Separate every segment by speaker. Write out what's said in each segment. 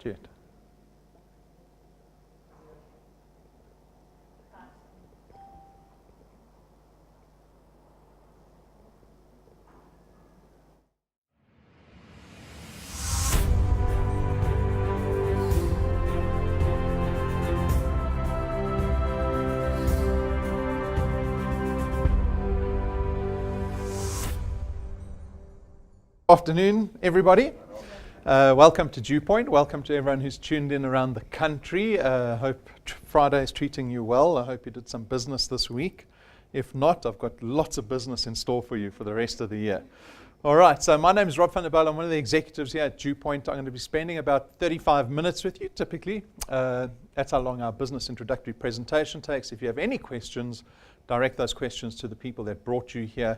Speaker 1: Not yet. Afternoon, everybody. Welcome to DuePoint. Welcome to everyone who's tuned in around the country. Hope Friday is treating you well. I hope you did some business this week. If not, I've got lots of business in store for you for the rest of the year. All right, so my name is Rob van der Bijl. I'm one of the executives here at DuePoint. I'm going to be spending about 35 minutes with you, typically. That's how long our business introductory presentation takes. If you have any questions, direct those questions to the people that brought you here.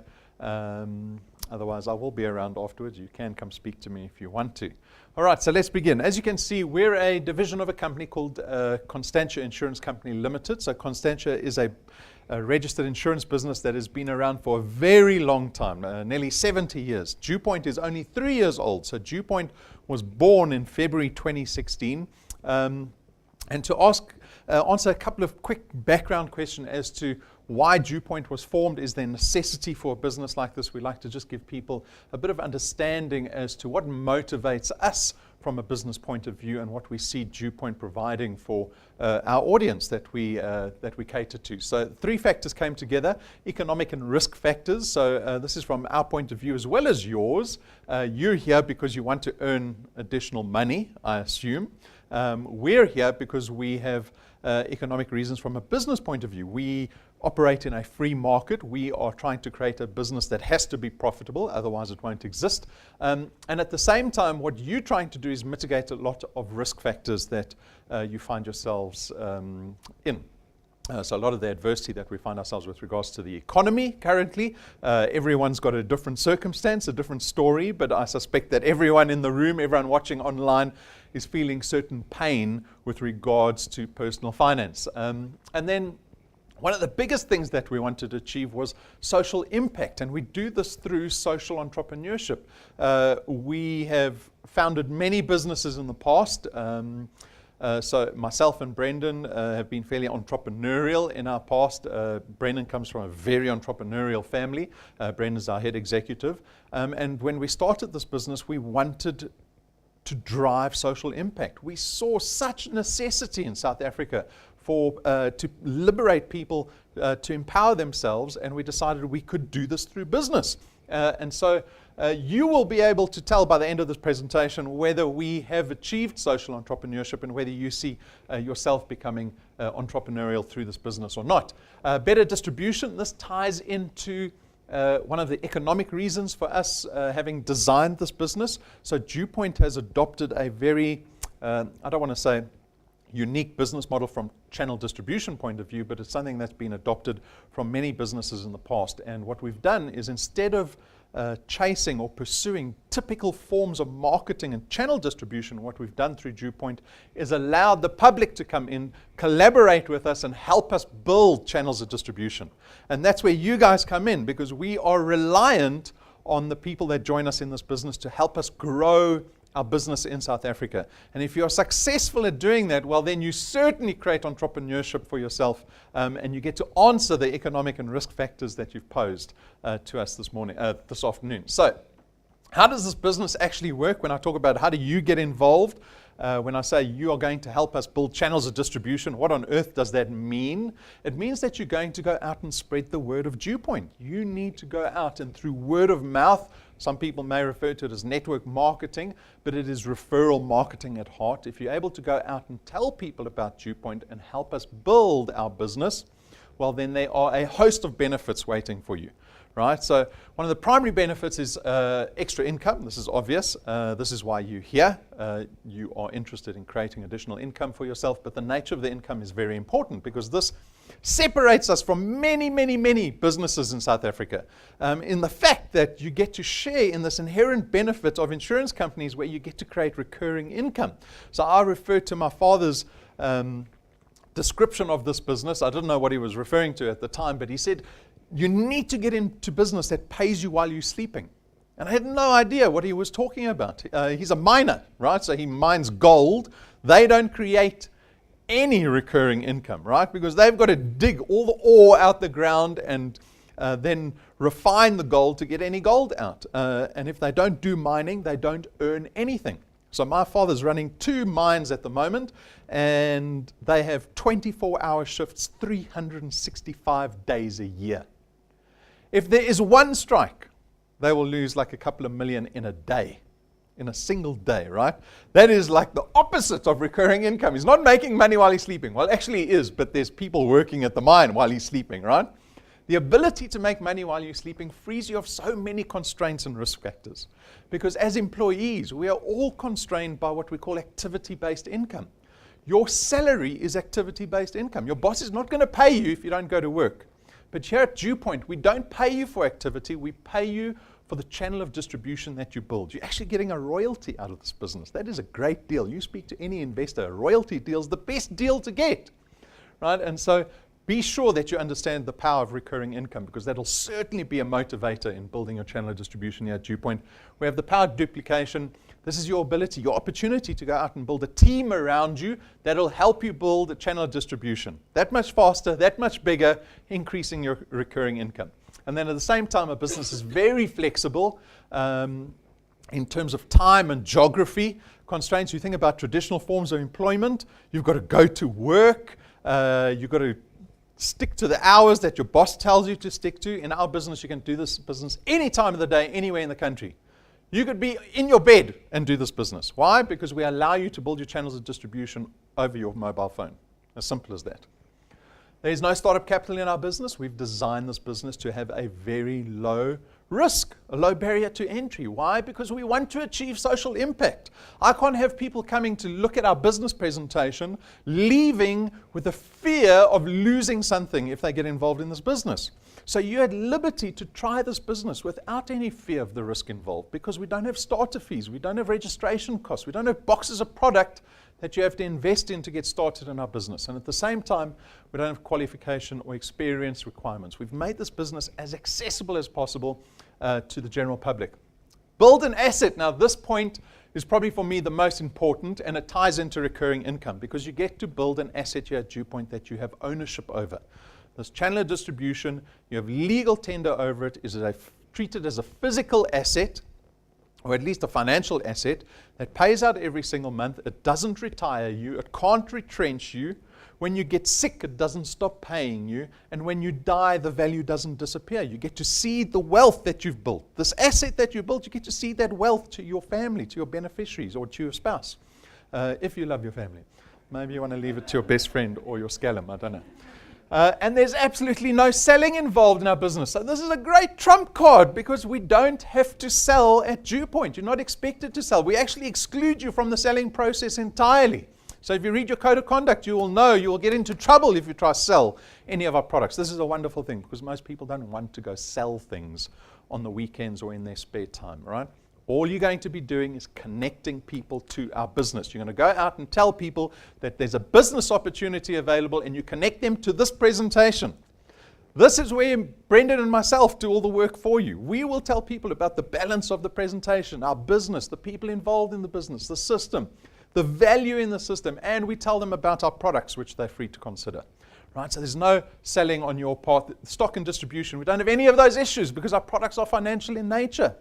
Speaker 1: Otherwise, I will be around afterwards. You can come speak to me if you want to. All right, so let's begin. As you can see, we're a division of a company called Constantia Insurance Company Limited. So Constantia is a registered insurance business that has been around for a very long time, nearly 70 years. DuePoint is only 3 years old. So DuePoint was born in February 2016. And to answer a couple of quick background questions as to why DuePoint was formed. Is there necessity for a business like this? We like to just give people a bit of understanding as to what motivates us from a business point of view and what we see DuePoint providing for our audience that we cater to. So 3 factors came together: economic and risk factors. So this is from our point of view as well as yours. You're here because you want to earn additional money, I assume. We're here because we have economic reasons from a business point of view. We operate in a free market. We are trying to create a business that has to be profitable, otherwise it won't exist. And at the same time, what you're trying to do is mitigate a lot of risk factors that you find yourselves in. So a lot of the adversity that we find ourselves with regards to the economy currently, everyone's got a different circumstance, a different story, but I suspect that everyone in the room, everyone watching online is feeling certain pain with regards to personal finance. And then one of the biggest things that we wanted to achieve was social impact, and we do this through social entrepreneurship. We have founded many businesses in the past. So myself and Brendan have been fairly entrepreneurial in our past. Brendan comes from a very entrepreneurial family. Brendan's our head executive. And when we started this business, we wanted to drive social impact. We saw such necessity in South Africa to liberate people, to empower themselves, and we decided we could do this through business. And so you will be able to tell by the end of this presentation whether we have achieved social entrepreneurship and whether you see yourself becoming entrepreneurial through this business or not. Better distribution, this ties into one of the economic reasons for us having designed this business. So DuePoint has adopted a very, I don't want to say unique business model from channel distribution point of view, but it's something that's been adopted from many businesses in the past. And what we've done is, instead of chasing or pursuing typical forms of marketing and channel distribution, what we've done through DuePoint is allowed the public to come in, collaborate with us, and help us build channels of distribution. And that's where you guys come in, because we are reliant on the people that join us in this business to help us grow our business in South Africa. And if you're successful at doing that, well, then you certainly create entrepreneurship for yourself, and you get to answer the economic and risk factors that you've posed to us this afternoon. So how does this business actually work? When I talk about how do you get involved, when I say you are going to help us build channels of distribution, what on earth does that mean? It means that you're going to go out and spread the word of DuePoint. You need to go out and, through word of mouth, some people may refer to it as network marketing, but it is referral marketing at heart. If you're able to go out and tell people about DuePoint and help us build our business, well, then there are a host of benefits waiting for you. Right? So one of the primary benefits is extra income. This is obvious. This is why you're here. You are interested in creating additional income for yourself, but the nature of the income is very important, because this separates us from many, many, many businesses in South Africa, in the fact that you get to share in this inherent benefit of insurance companies where you get to create recurring income. So I refer to my father's description of this business. I didn't know what he was referring to at the time, but he said, you need to get into business that pays you while you're sleeping. And I had no idea what he was talking about. He's a miner, right? So he mines gold. They don't create any recurring income, right? Because they've got to dig all the ore out the ground and then refine the gold to get any gold out. And if they don't do mining, they don't earn anything. So my father's running 2 mines at the moment, and they have 24-hour shifts, 365 days a year. If there is one strike, they will lose like a couple of million in a day, in a single day, right? That is like the opposite of recurring income. He's not making money while he's sleeping. Well, actually he is, but there's people working at the mine while he's sleeping, right? The ability to make money while you're sleeping frees you of so many constraints and risk factors. Because as employees, we are all constrained by what we call activity-based income. Your salary is activity-based income. Your boss is not going to pay you if you don't go to work. But here at DuePoint, we don't pay you for activity. We pay you for the channel of distribution that you build. You're actually getting a royalty out of this business. That is a great deal. You speak to any investor, a royalty deal is the best deal to get, right? And so be sure that you understand the power of recurring income, because that'll certainly be a motivator in building your channel of distribution here at DuePoint. We have the power of duplication. This is your ability, your opportunity to go out and build a team around you that'll help you build a channel of distribution. That much faster, that much bigger, increasing your recurring income. And then at the same time, a business is very flexible in terms of time and geography constraints. You think about traditional forms of employment, you've got to go to work, you've got to stick to the hours that your boss tells you to stick to. In our business, you can do this business any time of the day, anywhere in the country. You could be in your bed and do this business. Why? Because we allow you to build your channels of distribution over your mobile phone. As simple as that. There is no startup capital in our business. We've designed this business to have a very low risk, a low barrier to entry. Why? Because we want to achieve social impact. I can't have people coming to look at our business presentation, leaving with a fear of losing something if they get involved in this business. So you had liberty to try this business without any fear of the risk involved, because we don't have starter fees, we don't have registration costs, we don't have boxes of product that you have to invest in to get started in our business. And at the same time, we don't have qualification or experience requirements. We've made this business as accessible as possible to the general public. Build an asset. Now, this point is probably for me the most important, and it ties into recurring income, because you get to build an asset here at DuePoint that you have ownership over. This channel of distribution, you have legal tender over it, is treated as a physical asset, or at least a financial asset, that pays out every single month. It doesn't retire you. It can't retrench you. When you get sick, it doesn't stop paying you. And when you die, the value doesn't disappear. You get to seed the wealth that you've built. This asset that you built, you get to seed that wealth to your family, to your beneficiaries, or to your spouse, if you love your family. Maybe you want to leave it to your best friend or your scallum, I don't know. And there's absolutely no selling involved in our business. So this is a great trump card, because we don't have to sell at DuePoint. You're not expected to sell. We actually exclude you from the selling process entirely. So if you read your code of conduct, you will know you will get into trouble if you try to sell any of our products. This is a wonderful thing, because most people don't want to go sell things on the weekends or in their spare time, right? All you're going to be doing is connecting people to our business. You're going to go out and tell people that there's a business opportunity available, and you connect them to this presentation. This is where Brendan and myself do all the work for you. We will tell people about the balance of the presentation, our business, the people involved in the business, the system, the value in the system, and we tell them about our products, which they're free to consider. Right? So there's no selling on your part. Stock and distribution, we don't have any of those issues, because our products are financial in nature.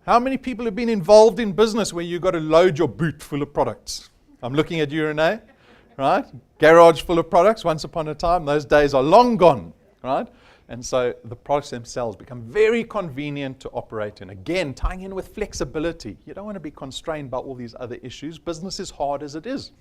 Speaker 1: How many people have been involved in business where you've got to load your boot full of products? I'm looking at you, Renee, right? Garage full of products once upon a time. Those days are long gone, right? And so the products themselves become very convenient to operate in. Again, tying in with flexibility. You don't want to be constrained by all these other issues. Business is hard as it is.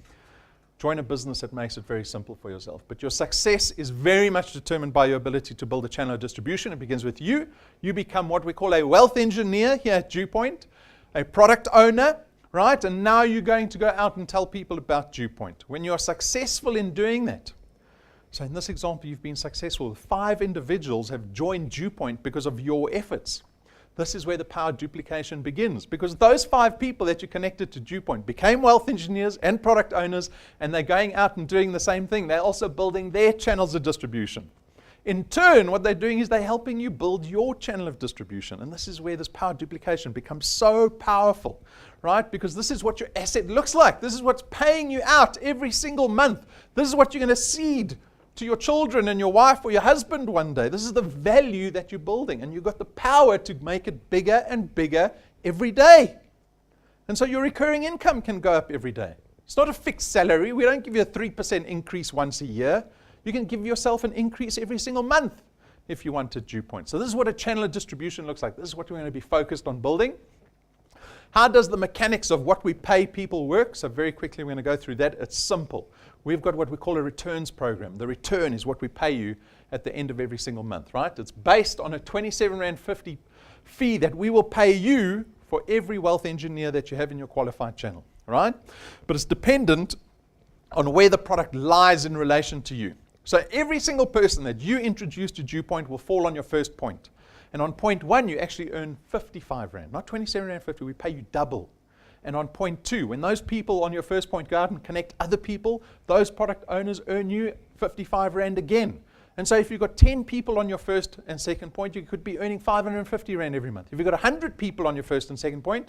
Speaker 1: Join a business that makes it very simple for yourself. But your success is very much determined by your ability to build a channel of distribution. It begins with you. You become what we call a wealth engineer here at DuePoint, a product owner, right? And now you're going to go out and tell people about DuePoint. When you're successful in doing that, so in this example, you've been successful. 5 individuals have joined DuePoint because of your efforts. This is where the power duplication begins, because those 5 people that you connected to DuePoint became wealth engineers and product owners, and they're going out and doing the same thing. They're also building their channels of distribution. In turn, what they're doing is they're helping you build your channel of distribution. And this is where this power duplication becomes so powerful, right? Because this is what your asset looks like. This is what's paying you out every single month. This is what you're going to seed to your children and your wife or your husband one day. This is the value that you're building. And you've got the power to make it bigger and bigger every day. And so your recurring income can go up every day. It's not a fixed salary. We don't give you a 3% increase once a year. You can give yourself an increase every single month if you want at DuePoint. So this is what a channel of distribution looks like. This is what we're going to be focused on building. How does the mechanics of what we pay people work? So very quickly, we're going to go through that. It's simple. We've got what we call a returns program. The return is what we pay you at the end of every single month, right? It's based on a R27.50 fee that we will pay you for every wealth engineer that you have in your qualified channel, right? But it's dependent on where the product lies in relation to you. So every single person that you introduce to DuePoint will fall on your first point. And on point 1, you actually earn 55 Rand, not 27.50. We pay you double. And on point 2, when those people on your first point go out and connect other people, those product owners earn you 55 Rand again. And so if you've got 10 people on your first and second point, you could be earning 550 Rand every month. If you've got 100 people on your first and second point,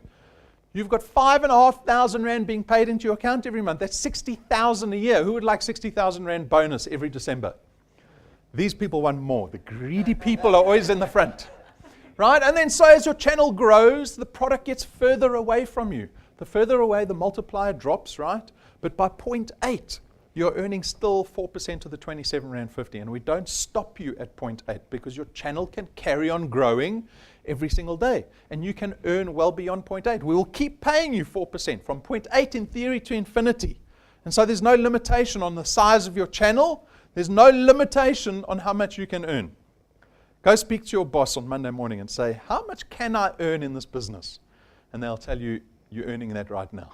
Speaker 1: you've got 5,500 Rand being paid into your account every month. That's 60,000 a year. Who would like 60,000 Rand bonus every December? These people want more. The greedy people are always in the front. Right? And then so as your channel grows, the product gets further away from you. The further away, the multiplier drops, right? But by point 8, you're earning still 4% of the R27.50. And we don't stop you at point 8 because your channel can carry on growing every single day. And you can earn well beyond point 8. We will keep paying you 4% from point 8 in theory to infinity. And so there's no limitation on the size of your channel. There's no limitation on how much you can earn. Go speak to your boss on Monday morning and say, how much can I earn in this business? And they'll tell you, you're earning that right now.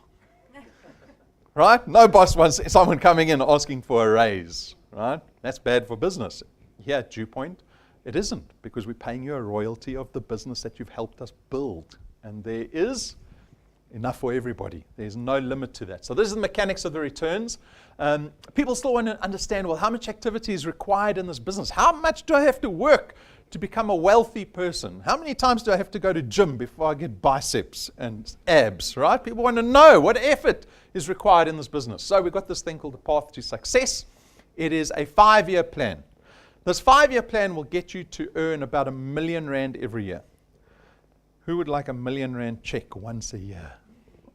Speaker 1: Right? No boss wants someone coming in asking for a raise. Right? That's bad for business. Here at DuePoint, it isn't, because we're paying you a royalty of the business that you've helped us build. And there is enough for everybody. There's no limit to that. So this is the mechanics of the returns. People still want to understand, well, how much activity is required in this business? How much do I have to work to become a wealthy person? How many times do I have to go to gym before I get biceps and abs, right? People want to know what effort is required in this business. So we've got this thing called the Path to Success. It is a 5-year plan. This 5-year plan will get you to earn about R1 million every year. Who would like R1 million check once a year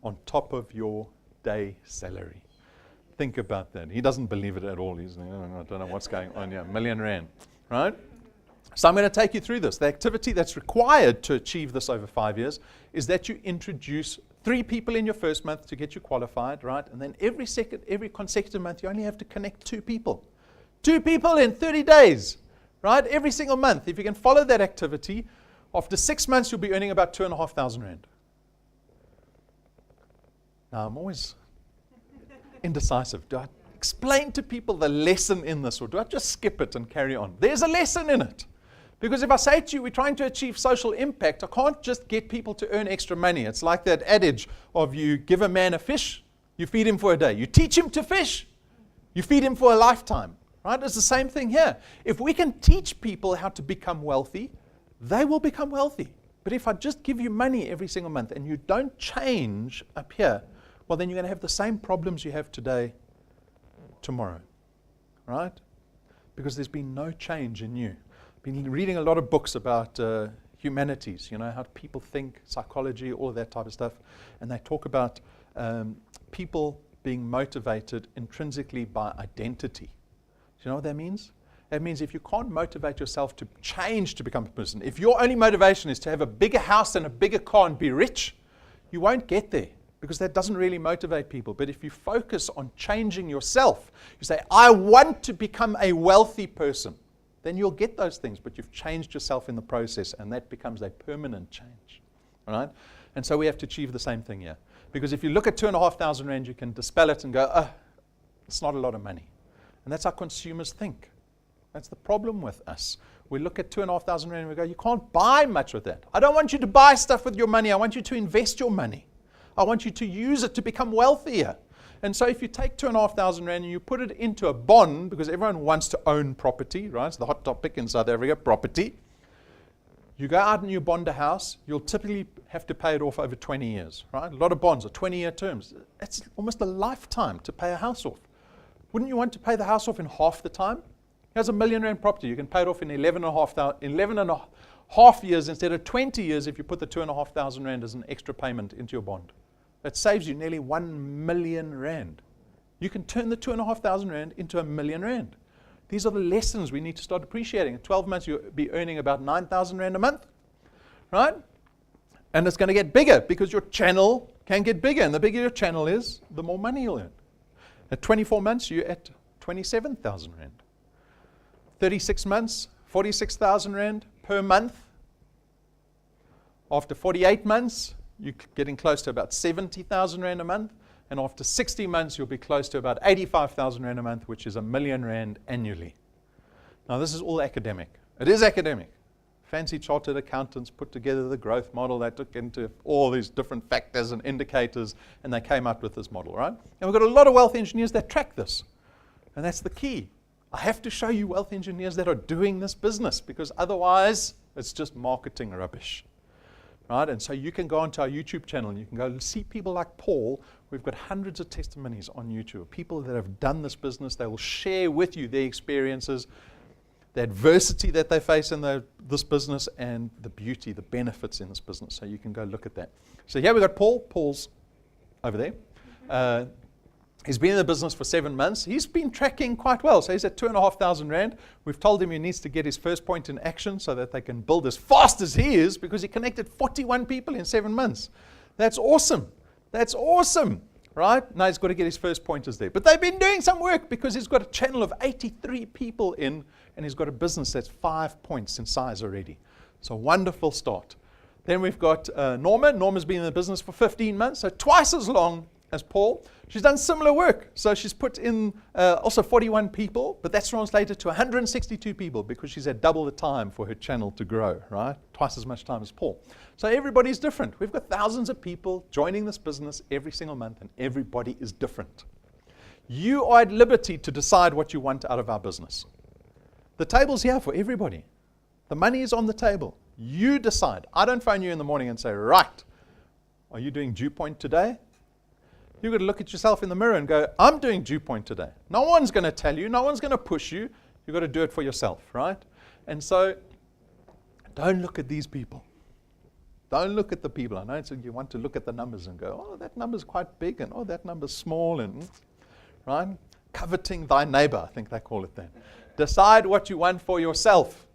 Speaker 1: on top of your day salary? Think about that. He doesn't believe it at all. He's like, oh, I don't know what's going on here. R1 million, right? So I'm going to take you through this. The activity that's required to achieve this over 5 years is that you introduce 3 people in your first month to get you qualified, right? And then every consecutive month, you only have to connect 2 people. 2 people in 30 days, right? Every single month. If you can follow that activity, after 6 months, you'll be earning about 2,500 Rand. Now, I'm always indecisive. Do I explain to people the lesson in this, or do I just skip it and carry on? There's a lesson in it. Because if I say to you, we're trying to achieve social impact, I can't just get people to earn extra money. It's like that adage of you give a man a fish, you feed him for a day. You teach him to fish, you feed him for a lifetime. Right? It's the same thing here. If we can teach people how to become wealthy, they will become wealthy. But if I just give you money every single month and you don't change up here, well, then you're going to have the same problems you have today, tomorrow. Right? Because there's been no change in you. Been reading a lot of books about humanities, you know, how people think, psychology, all of that type of stuff. And they talk about people being motivated intrinsically by identity. Do you know what that means? That means if you can't motivate yourself to change to become a person, if your only motivation is to have a bigger house and a bigger car and be rich, you won't get there, because that doesn't really motivate people. But if you focus on changing yourself, you say, I want to become a wealthy person, then you'll get those things, but you've changed yourself in the process, and that becomes a permanent change. All right? And so we have to achieve the same thing here. Because if you look at 2,500 Rand, you can dispel it and go, oh, it's not a lot of money. And that's how consumers think. That's the problem with us. We look at 2,500 Rand and we go, you can't buy much with that. I don't want you to buy stuff with your money. I want you to invest your money. I want you to use it to become wealthier. And so if you take 2,500 rand and you put it into a bond, because everyone wants to own property, right? It's the hot topic in South Africa, property. You go out and you bond a house, you'll typically have to pay it off over 20 years, right? A lot of bonds are 20-year terms. It's almost a lifetime to pay a house off. Wouldn't you want to pay the house off in half the time? Here's R1 million property. You can pay it off in 11 and a half years instead of 20 years if you put the 2,500 rand as an extra payment into your bond. That saves you nearly 1 million rand. You can turn the 2,500 rand into R1 million. These are the lessons we need to start appreciating. In 12 months, you'll be earning about 9,000 rand a month, right? And it's going to get bigger because your channel can get bigger. And the bigger your channel is, the more money you'll earn. At 24 months, you're at 27,000 rand. 36 months, 46,000 rand per month. After 48 months, you're getting close to about 70,000 rand a month. And after 60 months, you'll be close to about 85,000 rand a month, which is R1 million annually. Now, this is all academic. It is academic. Fancy chartered accountants put together the growth model. They took into all these different factors and indicators, and they came up with this model, right? And we've got a lot of wealth engineers that track this. And that's the key. I have to show you wealth engineers that are doing this business, because otherwise, it's just marketing rubbish. Right? And so you can go onto our YouTube channel and you can go see people like Paul. We've got hundreds of testimonies on YouTube. People that have done this business. They will share with you their experiences, the adversity that they face in this business, and the beauty, the benefits in this business. So you can go look at that. So here we've got Paul. Paul's over there. He's been in the business for 7 months. He's been tracking quite well. So he's at 2,500 rand. We've told him he needs to get his first point in action so that they can build as fast as he is, because he connected 41 people in 7 months. That's awesome. That's awesome, right? Now he's got to get his first pointers there. But they've been doing some work, because he's got a channel of 83 people in, and he's got a business that's 5 points in size already. So wonderful start. Then we've got Norma. Norma's been in the business for 15 months, so twice as long as Paul. She's done similar work. So she's put in also 41 people, but that's translated to 162 people, because she's had double the time for her channel to grow, right? Twice as much time as Paul. So everybody's different. We've got thousands of people joining this business every single month, and everybody is different. You are at liberty to decide what you want out of our business. The table's here for everybody. The money is on the table. You decide. I don't phone you in the morning and say, right, are you doing DuePoint today? You've got to look at yourself in the mirror and go, I'm doing DuePoint today. No one's going to tell you. No one's going to push you. You've got to do it for yourself, right? And so don't look at these people. Don't look at the people. I know it's, you want to look at the numbers and go, oh, that number's quite big, and oh, that number's small, and right? Coveting thy neighbor, I think they call it then. Decide what you want for yourself.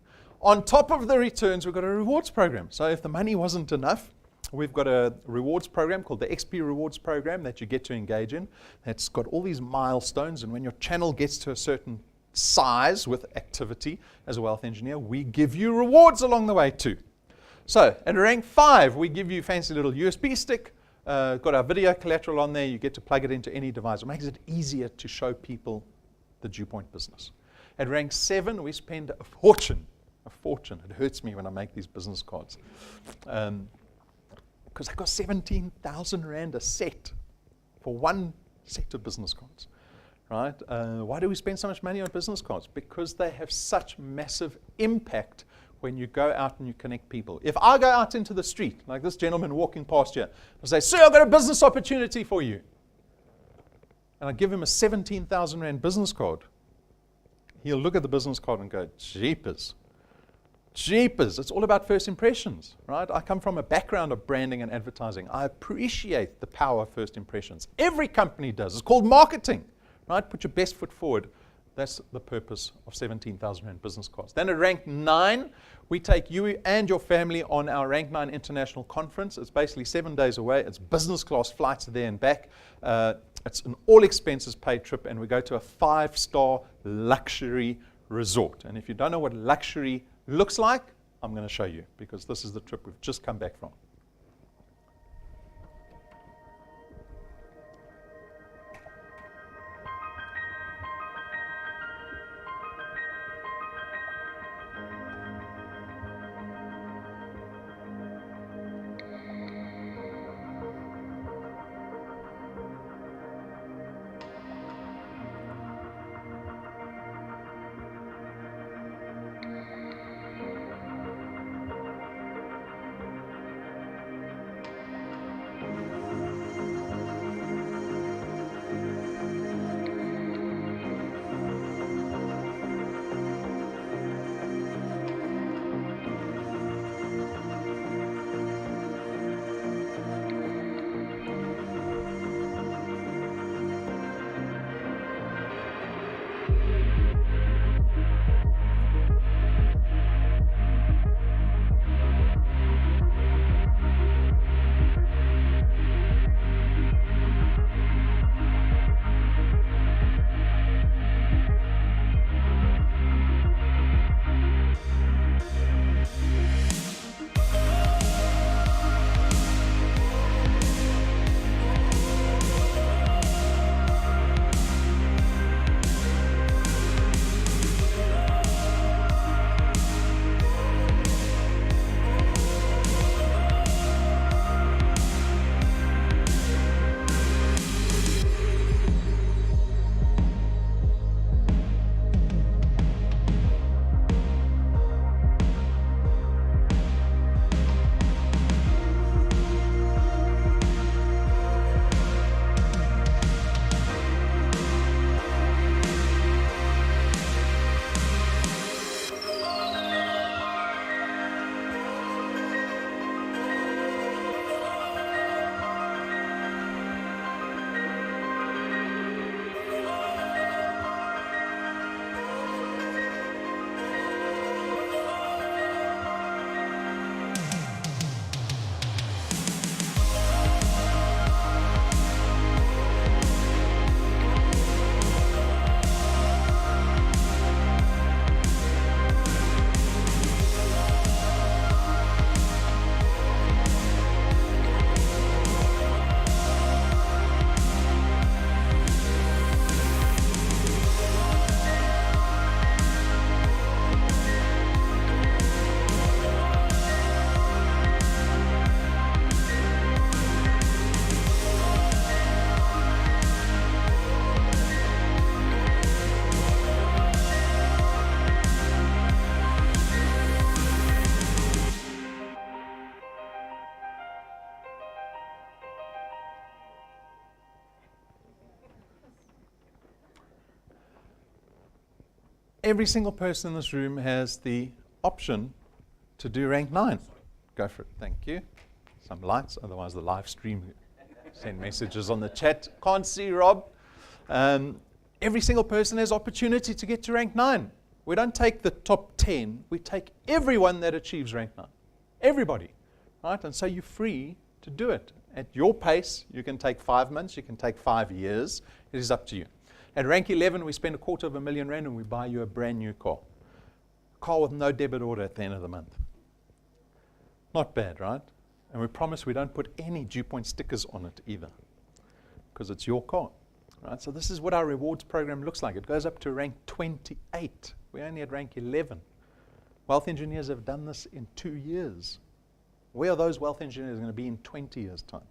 Speaker 1: On top of the returns, we've got a rewards program. So if the money wasn't enough, we've got a rewards program called the XP Rewards Program that you get to engage in. That's got all these milestones, and when your channel gets to a certain size with activity as a wealth engineer, we give you rewards along the way too. So at rank 5, we give you a fancy little USB stick, got our video collateral on there. You get to plug it into any device. It makes it easier to show people the DuePoint business. At rank 7, we spend a fortune. A fortune. It hurts me when I make these business cards. Because I got 17,000 rand a set for one set of business cards, right? Why do we spend so much money on business cards? Because they have such massive impact when you go out and you connect people. If I go out into the street, like this gentleman walking past here, I say, sir, I've got a business opportunity for you. And I give him a 17,000 rand business card. He'll look at the business card and go, jeepers. Jeepers, it's all about first impressions, right? I come from a background of branding and advertising. I appreciate the power of first impressions. Every company does. It's called marketing, right? Put your best foot forward. That's the purpose of 17,000 rand business cards. Then at rank 9, we take you and your family on our rank 9 international conference. It's basically 7 days away. It's business class flights there and back. It's an all expenses paid trip, and we go to a 5-star luxury resort. And if you don't know what luxury looks like, I'm going to show you, because this is the trip we've just come back from. every single person in this room has the option to do rank 9. Go for it. Thank you. Some lights, otherwise the live stream send messages on the chat. Can't see, Rob. Every single person has opportunity to get to rank 9. We don't take the top 10. We take everyone that achieves rank 9. Everybody. Right? And so you're free to do it. At your pace, you can take 5 months, you can take 5 years. It is up to you. At rank 11, we spend R250,000 and we buy you a brand new car. A car with no debit order at the end of the month. Not bad, right? And we promise we don't put any DuePoint stickers on it either, because it's your car. Right? So this is what our rewards program looks like. It goes up to rank 28. We're only at rank 11. Wealth engineers have done this in 2 years. Where are those wealth engineers going to be in 20 years' time?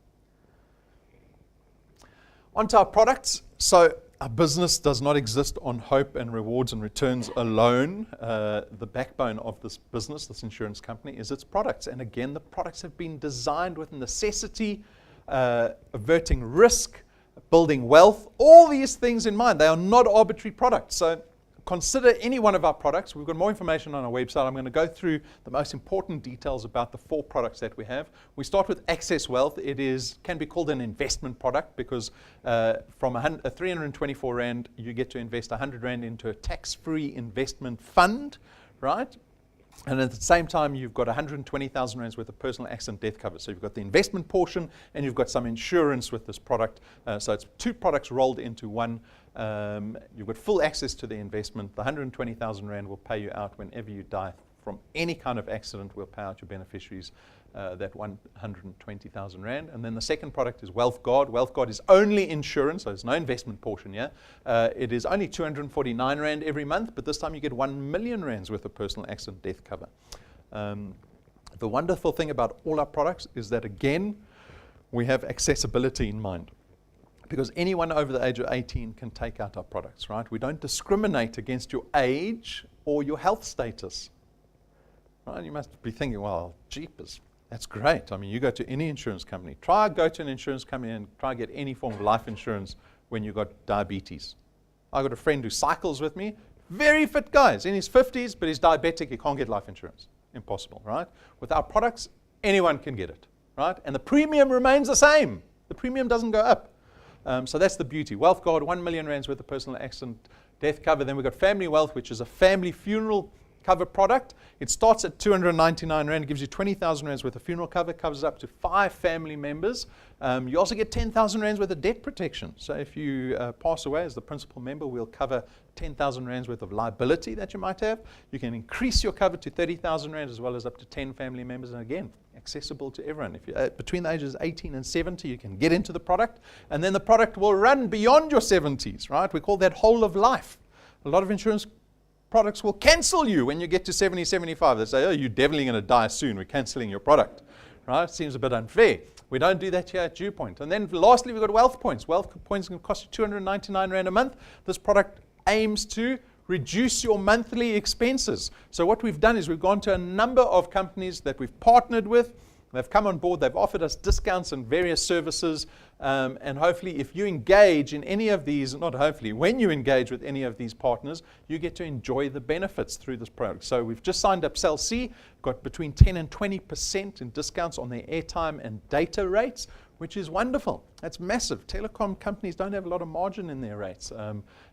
Speaker 1: On to our products. So our business does not exist on hope and rewards and returns alone. The backbone of this business, this insurance company, is its products. And again, the products have been designed with necessity, averting risk, building wealth, all these things in mind. They are not arbitrary products. So consider any one of our products. We've got more information on our website. I'm going to go through the most important details about the 4 products that we have. We start with Access Wealth. It can be called an investment product because from a 324 Rand, you get to invest 100 Rand into a tax-free investment fund, right? And at the same time, you've got 120,000 Rands worth of personal accident death cover. So you've got the investment portion and you've got some insurance with this product. So it's 2 products rolled into one. You've got full access to the investment. The 120,000 Rand will pay you out whenever you die from any kind of accident. We'll pay out your beneficiaries that 120,000 Rand. And then the second product is Wealth Guard. Wealth Guard is only insurance, so there's no investment portion here. It is only 249 Rand every month, but this time you get 1 million Rands worth of personal accident death cover. The wonderful thing about all our products is that, again, we have accessibility in mind. Because anyone over the age of 18 can take out our products, right? We don't discriminate against your age or your health status. Right? You must be thinking, well, jeepers, that's great. I mean, you go to any insurance company. Go to an insurance company and try get any form of life insurance when you've got diabetes. I've got a friend who cycles with me, very fit guy. He's in his 50s, but he's diabetic. He can't get life insurance. Impossible, right? With our products, anyone can get it, right? And the premium remains the same. The premium doesn't go up. So that's the beauty. Wealth Guard, 1 million Rands worth of personal accident death cover. Then we've got Family Wealth, which is a family funeral cover product. It starts at 299 Rand. It gives you 20,000 Rands worth of funeral cover. Covers up to 5 family members. You also get 10,000 Rands worth of debt protection. So if you pass away as the principal member, we'll cover 10,000 Rands worth of liability that you might have. You can increase your cover to 30,000 Rand as well as up to 10 family members. And again, accessible to everyone. If you're between the ages 18 and 70, you can get into the product. And then the product will run beyond your 70s, right? We call that whole of life. A lot of insurance products will cancel you when you get to 70, 75. They say, oh, you're definitely going to die soon. We're canceling your product, right? Seems a bit unfair. We don't do that here at DuePoint. And then lastly, we've got Wealth Points. Wealth Points can cost you 299 Rand a month. This product aims to reduce your monthly expenses. So what we've done is we've gone to a number of companies that we've partnered with. They've come on board. They've offered us discounts and various services. And hopefully, if you engage in any of these, not hopefully, when you engage with any of these partners, you get to enjoy the benefits through this product. So we've just signed up Cell C, got between 10 and 20% in discounts on their airtime and data rates, which is wonderful. That's massive. Telecom companies don't have a lot of margin in their rates.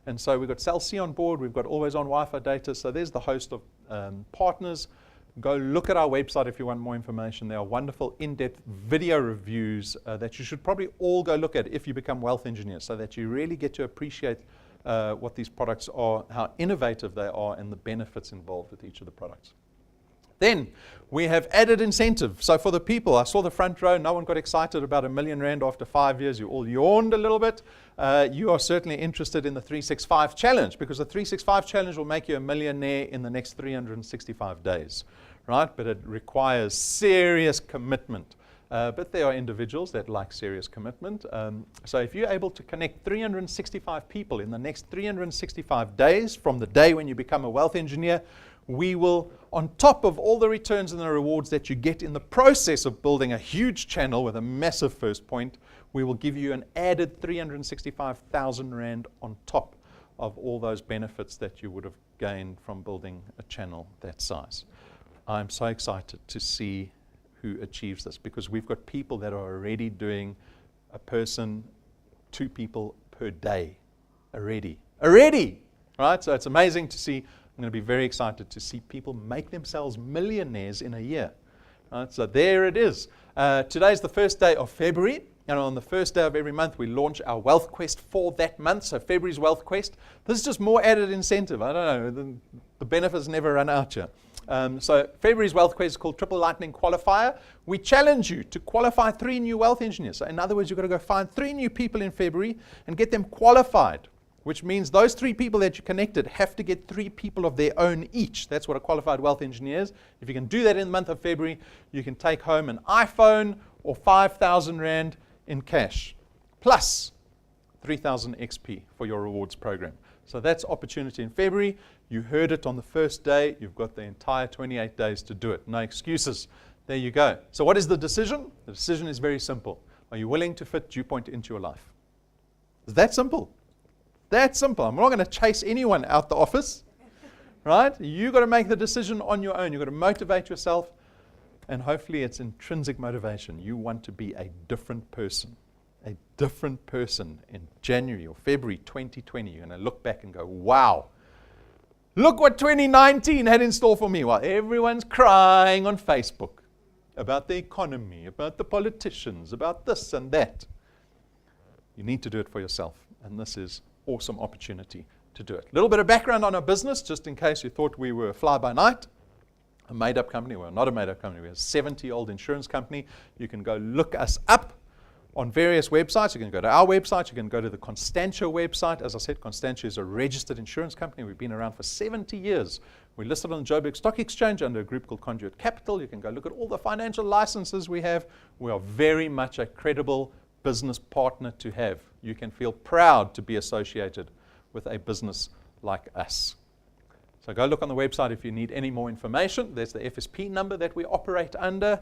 Speaker 1: And so we've got Cell C on board. We've got always-on Wi-Fi data. So there's the host of partners. Go look at our website if you want more information. There are wonderful in-depth video reviews that you should probably all go look at if you become wealth engineers, so that you really get to appreciate what these products are, how innovative they are, and the benefits involved with each of the products. Then we have added incentive. So for the people, I saw the front row, no one got excited about 1 million Rand after 5 years. You all yawned a little bit. You are certainly interested in the 365 challenge, because the 365 challenge will make you a millionaire in the next 365 days, right? But it requires serious commitment. But there are individuals that like serious commitment. So if you're able to connect 365 people in the next 365 days from the day when you become a wealth engineer, we will, on top of all the returns and the rewards that you get in the process of building a huge channel with a massive first point, we will give you an added 365,000 Rand on top of all those benefits that you would have gained from building a channel that size. I'm so excited to see who achieves this, because we've got people that are already doing a person, 2 people per day already, right? So it's amazing to see. I'm going to be very excited to see people make themselves millionaires in a year. Right? So there it is. Today's the first day of February, and on the first day of every month we launch our Wealth Quest for that month. So February's Wealth Quest. This is just more added incentive. I don't know. The benefits never run out here. So February's Wealth Quest is called Triple Lightning Qualifier. We challenge you to qualify 3 new wealth engineers. So in other words, you've got to go find 3 new people in February and get them qualified, which means those 3 people that you connected have to get 3 people of their own each. That's what a qualified wealth engineer is. If you can do that in the month of February, you can take home an iPhone or 5,000 Rand in cash, plus 3,000 XP for your rewards program. So that's opportunity in February. You heard it on the first day. You've got the entire 28 days to do it. No excuses. There you go. So what is the decision? The decision is very simple. Are you willing to fit DuePoint into your life? It's that simple. That simple. I'm not going to chase anyone out the office, right? You've got to make the decision on your own. You've got to motivate yourself, and hopefully it's intrinsic motivation. You want to be a different person in January or February 2020. You're going to look back and go, wow, look what 2019 had in store for me. While everyone's crying on Facebook about the economy, about the politicians, about this and that. You need to do it for yourself, and this is awesome opportunity to do it. A little bit of background on our business, just in case you thought we were a fly-by-night. A made-up company. We're not a made-up company. We're a 70-year-old insurance company. You can go look us up on various websites. You can go to our website. You can go to the Constantia website. As I said, Constantia is a registered insurance company. We've been around for 70 years. We're listed on the Joburg Stock Exchange under a group called Conduit Capital. You can go look at all the financial licenses we have. We are very much a credible business partner to have. You can feel proud to be associated with a business like us. So go look on the website if you need any more information. There's the FSP number that we operate under.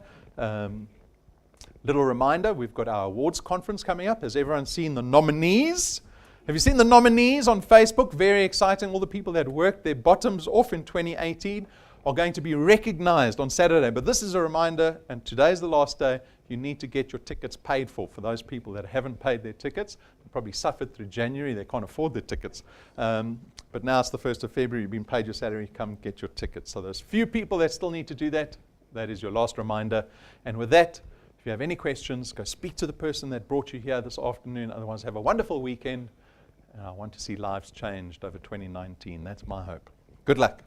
Speaker 1: Little reminder, we've got our awards conference coming up. Has everyone seen the nominees? Have you seen the nominees on Facebook? Very exciting. All the people that worked their bottoms off in 2018 are going to be recognized on Saturday. But this is a reminder, and today's the last day. You need to get your tickets paid for those people that haven't paid their tickets. They probably suffered through January. They can't afford their tickets. But now it's the 1st of February. You've been paid your salary. Come get your tickets. So there's few people that still need to do that. That is your last reminder. And with that, if you have any questions, go speak to the person that brought you here this afternoon. Otherwise, have a wonderful weekend. And I want to see lives changed over 2019. That's my hope. Good luck.